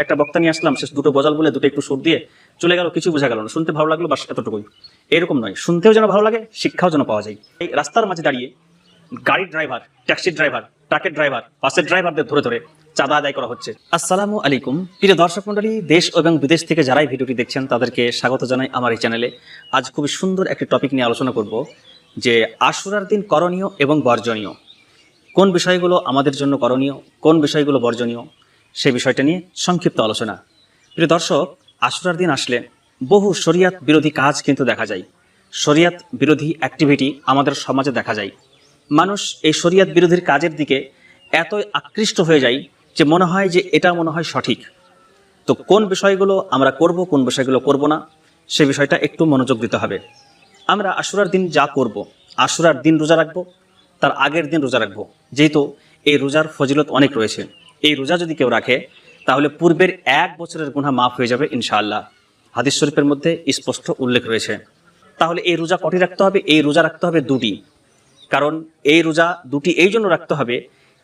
একটা বক্তা নিয়ে আসলাম, শেষ দুটো গজাল বলে দুটো একটু সুর দিয়ে চলে গেল, কিছু বোঝা গেল না, শুনতে ভালো লাগলো বাস এতটুকুই। এরকম নয়, শুনতেও যেন ভালো লাগে, শিক্ষাও যেন পাওয়া যায়। এই রাস্তার মাঝে দাঁড়িয়ে গাড়ির ড্রাইভার, ট্যাক্সির ড্রাইভার, ট্রাকের ড্রাইভার, বাসের ড্রাইভারদের ধরে ধরে চাঁদা আদায় করা হচ্ছে। আসসালামু আলাইকুম প্রিয় দর্শক মন্ডলী, দেশ এবং বিদেশ থেকে যারাই ভিডিওটি দেখছেন তাদেরকে স্বাগত জানাই আমার এই চ্যানেলে। আজ খুবই সুন্দর একটি টপিক নিয়ে আলোচনা করব, যে আশুরার দিন করণীয় এবং বর্জনীয়, কোন বিষয়গুলো আমাদের জন্য করণীয়, কোন বিষয়গুলো বর্জনীয়, সেই বিষয়টা নিয়ে সংক্ষিপ্ত আলোচনা। প্রিয় দর্শক, আশুরার দিন আসলে বহু শরিয়াত বিরোধী কাজ কিন্তু দেখা যায়, শরিয়াত বিরোধী অ্যাক্টিভিটি আমাদের সমাজে দেখা যায়। মানুষ এই শরিয়াত বিরোধীর কাজের দিকে এতই আকৃষ্ট হয়ে যায় যে মনে হয় যে এটা মনে হয় সঠিক। তো কোন বিষয়গুলো আমরা করব, কোন বিষয়গুলো করব না, সে বিষয়টা একটু মনোযোগ দিতে হবে। আমরা আশুরার দিন যা করব, আশুরার দিন রোজা রাখবো, তার আগের দিন রোজা রাখবো, যেহেতু এই রোজার ফজিলত অনেক রয়েছে। এই রোজা যদি কেউ রাখে তাহলে পূর্বের 1 বছরের গুনাহ মাফ হয়ে যাবে ইনশাআল্লাহ। হাদিস শরীফের মধ্যে স্পষ্ট উল্লেখ রয়েছে। তাহলে এই রোজা কটি রাখতে হবে? এই রোজা রাখতে হবে 2টি। কারণ এই রোজা 2টি এই জন্য রাখতে হবে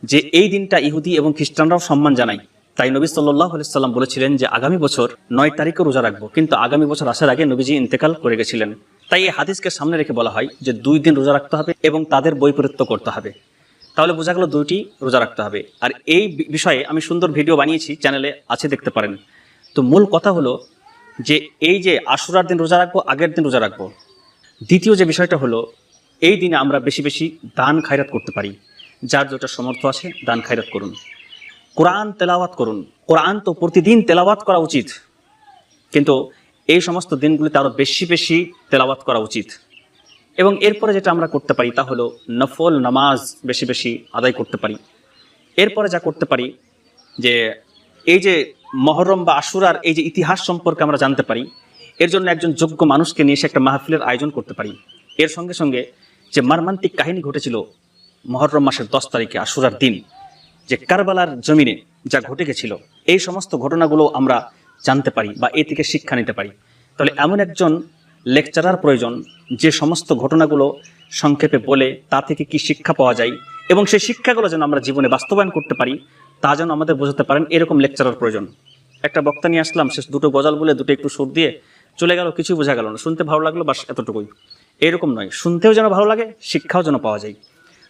যে এই দিনটা ইহুদি এবং খ্রিস্টানরাও সম্মান জানায়। তাই নবী সাল্লাল্লাহু আলাইহি সাল্লাম বলেছিলেন যে আগামী বছর 9 তারিখে রোজা রাখবো, কিন্তু আগামী বছর আসার আগে নবীজি ইন্তেকাল করে গেছিলেন। তাই এই হাদিসকে সামনে রেখে বলা হয় যে 2 দিন রোজা রাখতে হবে এবং তাদের বৈপরীত্য করতে হবে। তাহলে বোঝা গেল 2টি রোজা রাখতে হবে। আর এই বিষয়ে আমি সুন্দর ভিডিও বানিয়েছি, চ্যানেলে আছে, দেখতে পারেন। তো মূল কথা হলো যে এই যে আশুরার দিন রোজা রাখবো, আগের দিন রোজা রাখবো। দ্বিতীয় যে বিষয়টা হলো, এই দিনে আমরা বেশি বেশি দান খায়রাত করতে পারি। যার যেটা সমর্থ আছে দান খায়রাত করুন, কোরআন তেলাওয়াত করুন। কোরআন তো প্রতিদিন তেলাওয়াত করা উচিত, কিন্তু এই সমস্ত দিনগুলিতে আরও বেশি বেশি তেলাওয়াত করা উচিত। এবং এরপরে যেটা আমরা করতে পারি তা হলো নফল নামাজ বেশি বেশি আদায় করতে পারি। এরপরে যা করতে পারি যে এই যে মহরম বা আশুরার এই যে ইতিহাস সম্পর্কে আমরা জানতে পারি, এর জন্য একজন যোগ্য মানুষকে নিয়ে এসে একটা মাহফিলের আয়োজন করতে পারি। এর সঙ্গে সঙ্গে যে মর্মান্তিক কাহিনী ঘটেছিল মহরম মাসের 10 তারিখে আশুরার দিন, যে কারবালার জমিনে যা ঘটে গেছিল, এই সমস্ত ঘটনাগুলো আমরা জানতে পারি বা এ থেকে শিক্ষা নিতে পারি। তাহলে এমন একজন লেকচারার প্রয়োজন যে সমস্ত ঘটনাগুলো সংক্ষেপে বলে তা থেকে কি শিক্ষা পাওয়া যায় এবং সেই শিক্ষাগুলো যেন আমরা জীবনে বাস্তবায়ন করতে পারি, তা যেন আমাদের বোঝাতে পারেন, এরকম লেকচারার প্রয়োজন। একটা বক্তা নিয়ে আসলাম, শেষ দুটো গজাল বলে দুটো একটু সুর দিয়ে চলে গেল, কিছু বোঝা গেল না, শুনতে ভালো লাগলো বাস এতটুকুই। এরকম নয়, শুনতেও যেন ভালো লাগে, শিক্ষাও যেন পাওয়া যায়।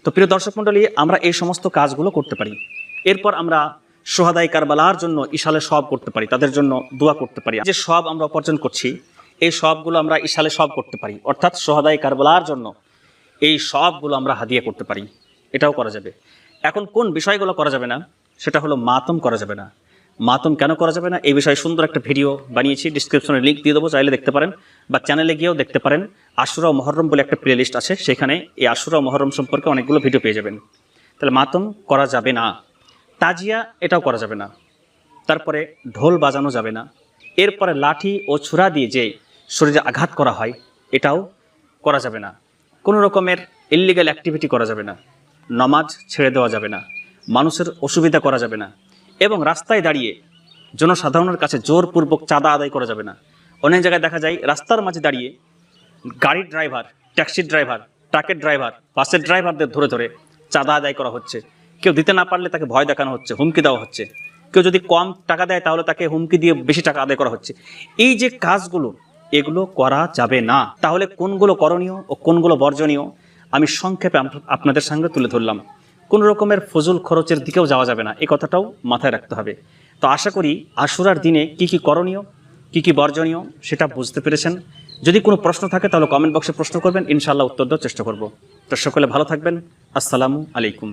তো প্রিয় দর্শক মণ্ডলী, আমরা এই সমস্ত কাজগুলো করতে পারি। এরপর আমরা সোহাদাই কারবালার জন্য ইশালে সওয়াব করতে পারি, তাদের জন্য দোয়া করতে পারি। যে সওয়াব আমরা উপার্জন করছি, এই সওয়াবগুলো আমরা ইশালে সওয়াব করতে পারি, অর্থাৎ সোহাদাই কারবালার জন্য এই সওয়াবগুলো আমরা হাদিয়া করতে পারি, এটাও করা যাবে। এখন কোন বিষয়গুলো করা যাবে না, সেটা হলো মাতম করা যাবে না। মাতম কেন করা যাবে না, এই বিষয়ে সুন্দর একটা ভিডিও বানিয়েছি, ডিসক্রিপশনে লিঙ্ক দিয়ে দেবো, চাইলে দেখতে পারেন বা চ্যানেলে গিয়েও দেখতে পারেন। আশুরা ও মহরম বলে একটা প্লে লিস্ট আছে, সেখানে এই আশুরা ও মহরম সম্পর্কে অনেকগুলো ভিডিও পেয়ে যাবেন। তাহলে মাতম করা যাবে না। তাজিয়া এটাও করা যাবে না। তারপরে ঢোল বাজানো যাবে না। এরপরে লাঠি ও ছুরা দিয়ে যে শরীরে আঘাত করা হয়, এটাও করা যাবে না। কোনো রকমের ইল্লিগাল অ্যাক্টিভিটি করা যাবে না। নামাজ ছেড়ে দেওয়া যাবে না। মানুষের অসুবিধা করা যাবে না। এবং রাস্তায় দাঁড়িয়ে জনসাধারণের কাছে জোরপূর্বক চাঁদা আদায় করা যাবে না। অনেক জায়গায় দেখা যায় রাস্তার মাঝে দাঁড়িয়ে গাড়ির ড্রাইভার, ট্যাক্সির ড্রাইভার, ট্রাকের ড্রাইভার, বাসের ড্রাইভারদের ধরে ধরে চাঁদা আদায় করা হচ্ছে। কেউ দিতে না পারলে তাকে ভয় দেখানো হচ্ছে, হুমকি দেওয়া হচ্ছে। কেউ যদি কম টাকা দেয় তাহলে তাকে হুমকি দিয়ে বেশি টাকা আদায় করা হচ্ছে। এই যে কাজগুলো, এগুলো করা যাবে না। তাহলে কোনগুলো করণীয় ও কোনগুলো বর্জনীয় আমি সংক্ষেপে আপনাদের সঙ্গে তুলে ধরলাম। কোনো রকমের ফজল খরচের দিকেও যাওয়া যাবে না, এই কথাটাও মাথায় রাখতে হবে। তো আশা করি আশুরার দিনে কি কি করণীয়, কি কি বর্জনীয় সেটা বুঝতে পেরেছেন। যদি কোনো প্রশ্ন থাকে তাহলে কমেন্ট বক্সে প্রশ্ন করবেন, ইনশাআল্লাহ উত্তর দেওয়ার চেষ্টা করব। তো সকলে ভালো থাকবেন। আসসালামু আলাইকুম।